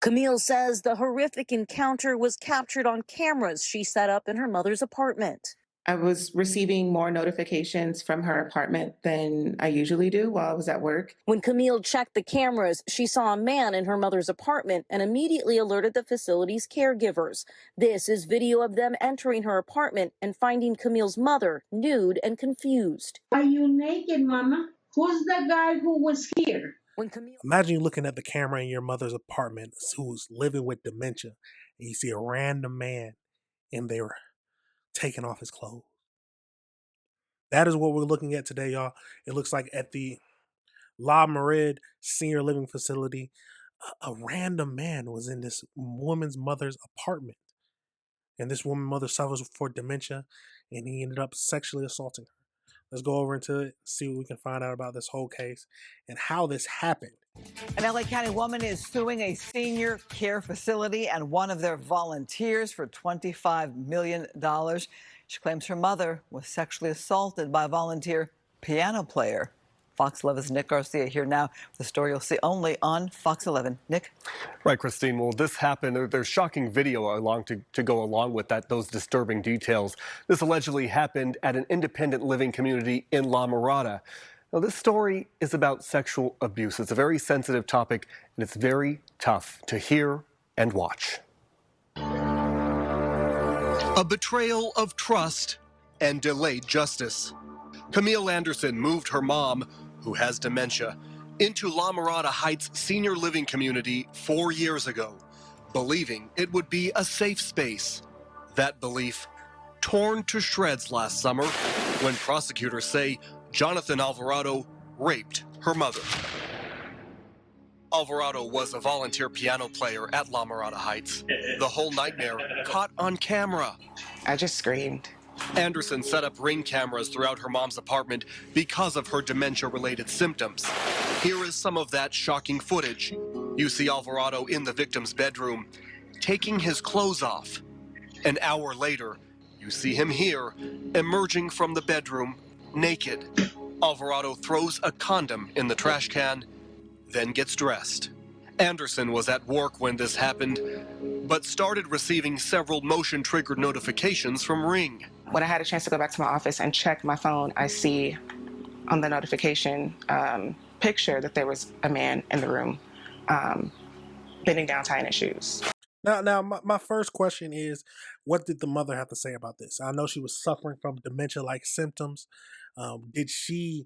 Camille says the horrific encounter was captured on cameras she set up in her mother's apartment. I was receiving more notifications from her apartment than I usually do while I was at work. When Camille checked the cameras, she saw a man in her mother's apartment and immediately alerted the facility's caregivers. This is video of them entering her apartment and finding Camille's mother nude and confused. Are you naked, Mama? Who's the guy who was here? Imagine you looking at the camera in your mother's apartment who's living with dementia, and you see a random man in there taking off his clothes. That is what we're looking at today, y'all. It looks like at the La Merced Senior Living Facility, a random man was in this woman's mother's apartment. And this woman's mother suffers for dementia, and he ended up sexually assaulting her. Let's go over into it, see what we can find out about this whole case and how this happened. An LA County woman is suing a senior care facility and one of their volunteers for $25 million. She claims her mother was sexually assaulted by a volunteer piano player. Fox 11's Nick Garcia here now. The story you'll see only on Fox 11. Nick? Right, Christine. Well, this happened. There's shocking video to go along with that, those disturbing details. This allegedly happened at an independent living community in La Mirada. Now, this story is about sexual abuse. It's a very sensitive topic, and it's very tough to hear and watch. A betrayal of trust and delayed justice. Camille Anderson moved her mom, who has dementia, into La Mirada Heights Senior Living Community 4 years ago, believing it would be a safe space. That belief torn to shreds last summer when prosecutors say Jonathan Alvarado raped her mother. Alvarado was a volunteer piano player at La Mirada Heights. The whole nightmare caught on camera. I just screamed. Anderson set up Ring cameras throughout her mom's apartment because of her dementia-related symptoms. Here is some of that shocking footage. You see Alvarado in the victim's bedroom, taking his clothes off. An hour later, you see him here, emerging from the bedroom, naked. Alvarado throws a condom in the trash can, then gets dressed. Anderson was at work when this happened, but started receiving several motion-triggered notifications from Ring. When I had a chance to go back to my office and check my phone, I see on the notification picture that there was a man in the room bending down, tying his shoes. Now, my first question is, what did the mother have to say about this? I know she was suffering from dementia-like symptoms. Did she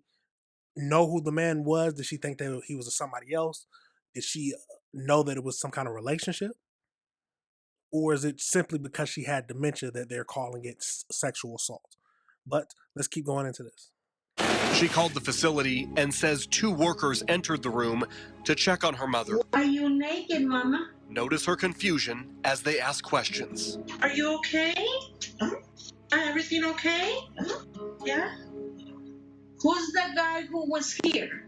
know who the man was? Did she think that he was somebody else? Did she know that it was some kind of relationship? Or is it simply because she had dementia that they're calling it sexual assault? But let's keep going into this. She called the facility and says 2 workers entered the room to check on her mother. Are you naked, Mama? Notice her confusion as they ask questions. Are you okay? Everything okay? Yeah? Who's the guy who was here?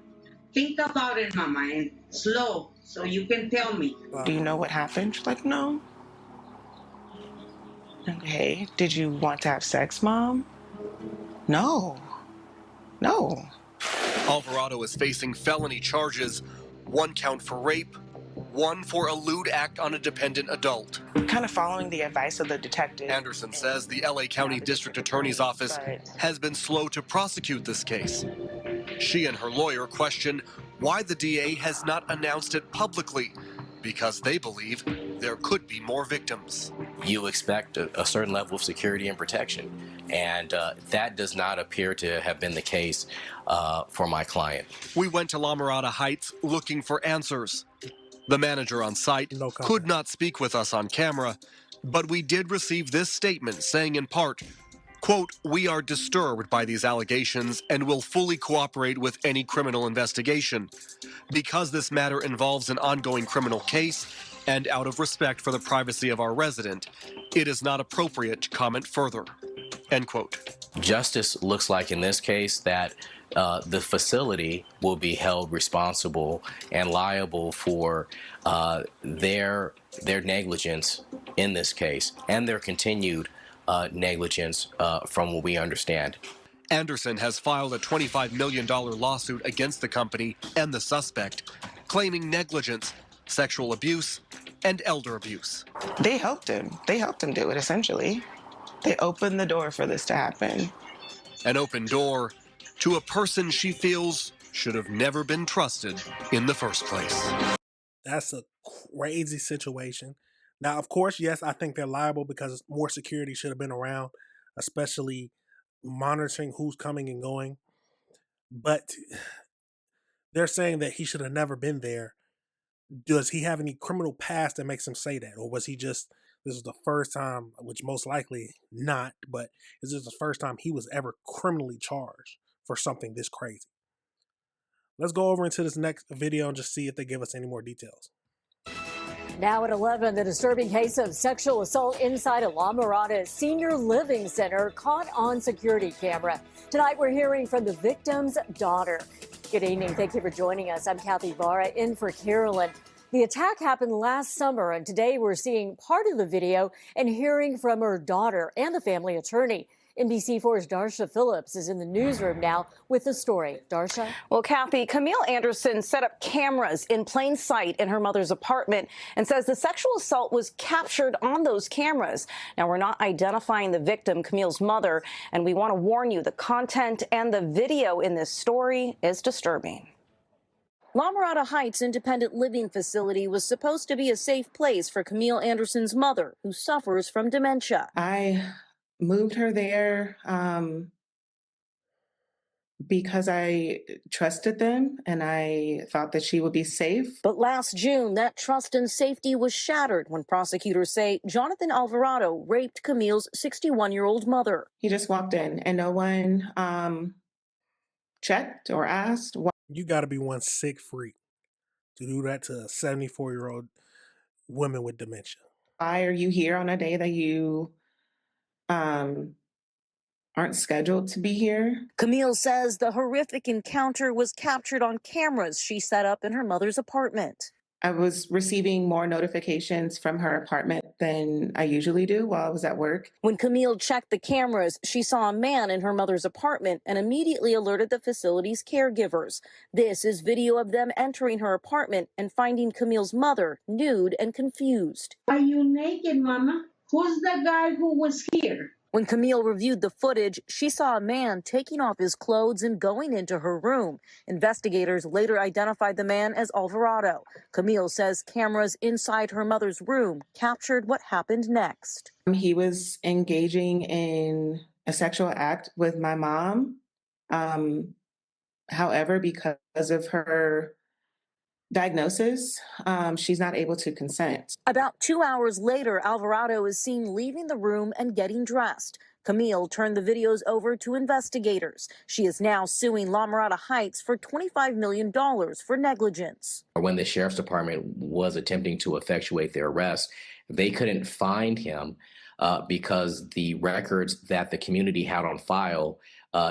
Think about it, Mama, and slow, so you can tell me. Do you know what happened? She's like, no. Okay, did you want to have sex, Mom? No. Alvarado is facing felony charges, 1 count for rape, 1 for a lewd act on a dependent adult. Kind of following the advice of the detective. Anderson says the LA County District Attorney's Office has been slow to prosecute this case. She and her lawyer question why the DA has not announced it publicly, because they believe there could be more victims. You expect a certain level of security and protection, and that does not appear to have been the case for my client. We went to La Mirada Heights looking for answers. The manager on site could not speak with us on camera, but we did receive this statement saying in part, quote, "We are disturbed by these allegations and will fully cooperate with any criminal investigation. Because this matter involves an ongoing criminal case and out of respect for the privacy of our resident, it is not appropriate to comment further," end quote. Justice looks like in this case that the facility will be held responsible and liable for their negligence in this case and their continued negligence from what we understand. Anderson has filed a $25 million lawsuit against the company and the suspect, claiming negligence, sexual abuse, and elder abuse. They helped him. They helped him do it, essentially. They opened the door for this to happen. An open door to a person she feels should have never been trusted in the first place. That's a crazy situation. Now, of course, yes, I think they're liable because more security should have been around, especially monitoring who's coming and going. But they're saying that he should have never been there. Does he have any criminal past that makes him say that? Or was he just, this is the first time, which most likely not, but is this the first time he was ever criminally charged for something this crazy? Let's go over into this next video and just see if they give us any more details. Now at 11, the disturbing case of sexual assault inside a La Mirada Senior Living Center caught on security camera. Tonight, we're hearing from the victim's daughter. Good evening. Thank you for joining us. I'm Kathy Vara in for Carolyn. The attack happened last summer, and today we're seeing part of the video and hearing from her daughter and the family attorney. NBC4's Darsha Phillips is in the newsroom now with the story. Darsha? Well, Kathy, Camille Anderson set up cameras in plain sight in her mother's apartment and says the sexual assault was captured on those cameras. Now, we're not identifying the victim, Camille's mother, and we want to warn you the content and the video in this story is disturbing. La Mirada Heights Independent Living Facility was supposed to be a safe place for Camille Anderson's mother, who suffers from dementia. I moved her there because I trusted them and I thought that she would be safe. But last June, that trust and safety was shattered when prosecutors say Jonathan Alvarado raped Camille's 61-year-old mother. He just walked in and no one checked or asked. You got to be one sick freak to do that to a 74-year-old woman with dementia. Why are you here on a day that you aren't scheduled to be here? Camille says the horrific encounter was captured on cameras she set up in her mother's apartment. I was receiving more notifications from her apartment than I usually do while I was at work. When Camille checked the cameras, she saw a man in her mother's apartment and immediately alerted the facility's caregivers. This is video of them entering her apartment and finding Camille's mother nude and confused. Are you naked, Mama? Who's the guy who was here? When Camille reviewed the footage, she saw a man taking off his clothes and going into her room. Investigators later identified the man as Alvarado. Camille says cameras inside her mother's room captured what happened next. He was engaging in a sexual act with my mom. However, because of her diagnosis, she's not able to consent. About 2 hours later, Alvarado is seen leaving the room and getting dressed. Camille turned the videos over to investigators. She is now suing La Mirada Heights for $25 million for negligence. When the sheriff's department was attempting to effectuate their arrest, they couldn't find him because the records that the community had on file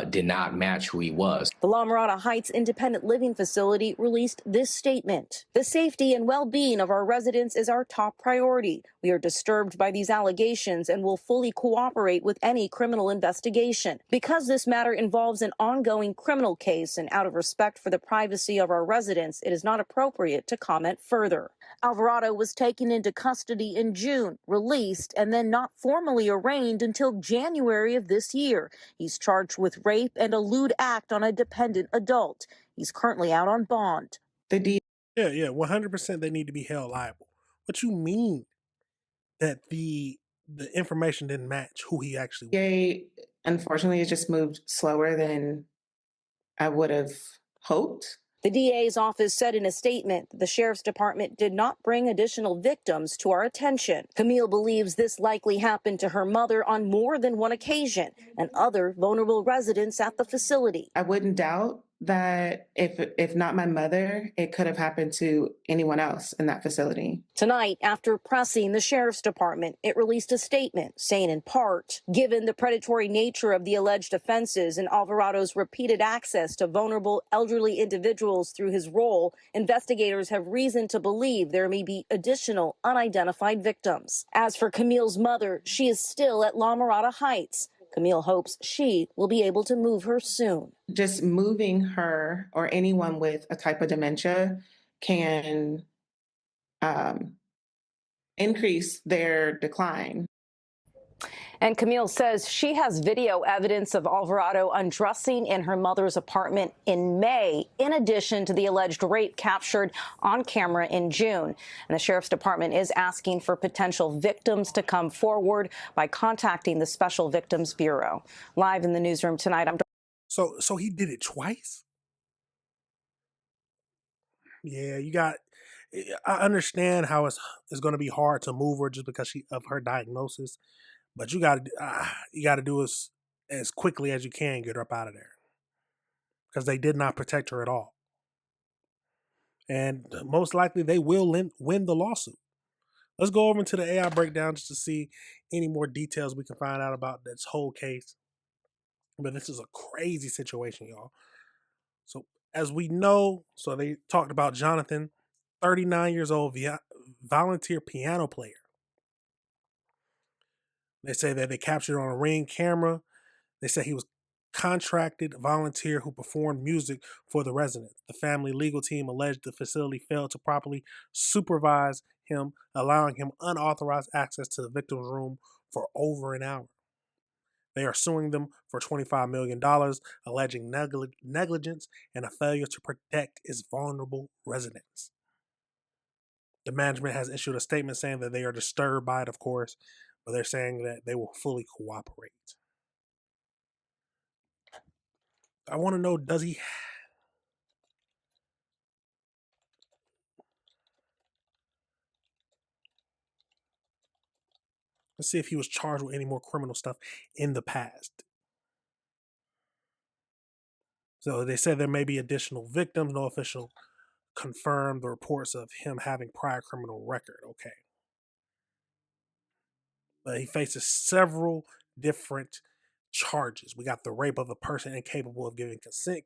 did not match who he was. The La Mirada Heights Independent Living Facility released this statement. The safety and well-being of our residents is our top priority. We are disturbed by these allegations and will fully cooperate with any criminal investigation. Because this matter involves an ongoing criminal case and out of respect for the privacy of our residents, it is not appropriate to comment further. Alvarado was taken into custody in June, released, and then not formally arraigned until January of this year. He's charged with rape and a lewd act on a dependent adult. He's currently out on bond. The Yeah, 100% they need to be held liable. What you mean that the information didn't match who he actually was? DA, unfortunately, it just moved slower than I would have hoped. The DA's office said in a statement that the sheriff's department did not bring additional victims to our attention. Camille believes this likely happened to her mother on more than one occasion and other vulnerable residents at the facility. I wouldn't doubt that if not my mother, it could have happened to anyone else in that facility. Tonight, after pressing the sheriff's department, it released a statement saying in part, given the predatory nature of the alleged offenses and Alvarado's repeated access to vulnerable elderly individuals through his role, investigators have reason to believe there may be additional unidentified victims. As for Camille's mother, she is still at La Mirada Heights. Camille hopes she will be able to move her soon. Just moving her or anyone with a type of dementia can increase their decline. And Camille says she has video evidence of Alvarado undressing in her mother's apartment in May, in addition to the alleged rape captured on camera in June. And the sheriff's department is asking for potential victims to come forward by contacting the Special Victims Bureau. Live in the newsroom tonight, I'm. So he did it twice? Yeah, you got. I understand how it's going to be hard to move her just because of her diagnosis, but you got to do as quickly as you can get her up out of there, because they did not protect her at all, and most likely they will win the lawsuit. Let's go over into the AI breakdown just to see any more details we can find out about this whole case. But this is a crazy situation, y'all. So as we know, so they talked about Jonathan, 39 years old, volunteer piano player. They say that they captured on a Ring camera. They say he was contracted volunteer who performed music for the residents. The family legal team alleged the facility failed to properly supervise him, allowing him unauthorized access to the victim's room for over an hour. They are suing them for $25 million, alleging negligence and a failure to protect its vulnerable residents. The management has issued a statement saying that they are disturbed by it, of course, but they're saying that they will fully cooperate. I want to know, does he... Let's see if he was charged with any more criminal stuff in the past. So they said there may be additional victims. No official confirmed the reports of him having prior criminal record. Okay. But he faces several different charges. We got the rape of a person incapable of giving consent,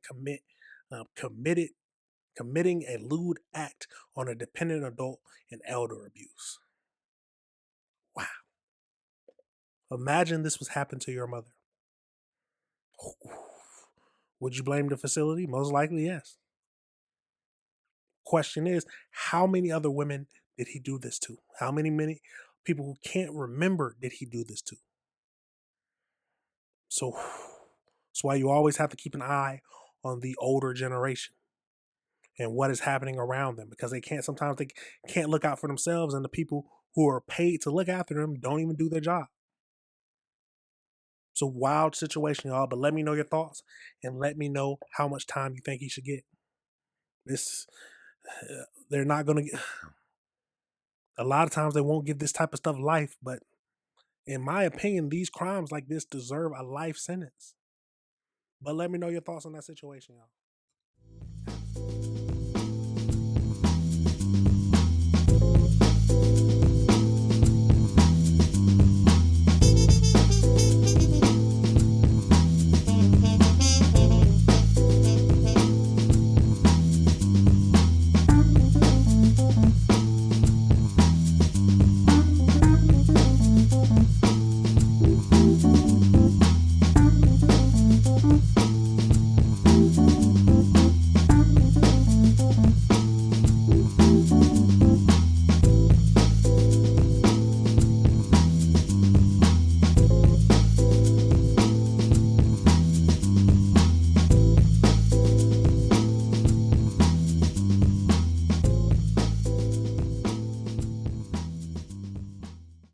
committing a lewd act on a dependent adult, and elder abuse. Wow. Imagine this was happened to your mother. Would you blame the facility? Most likely, yes. Question is, how many other women did he do this to? How many people who can't remember did he do this to? So that's why you always have to keep an eye on the older generation and what is happening around them, because they can't look out for themselves, and the people who are paid to look after them don't even do their job. It's a wild situation, y'all, but let me know your thoughts and let me know how much time you think he should get. They're not going to get, a lot of times they won't give this type of stuff life, but in my opinion, these crimes like this deserve a life sentence. But let me know your thoughts on that situation, y'all.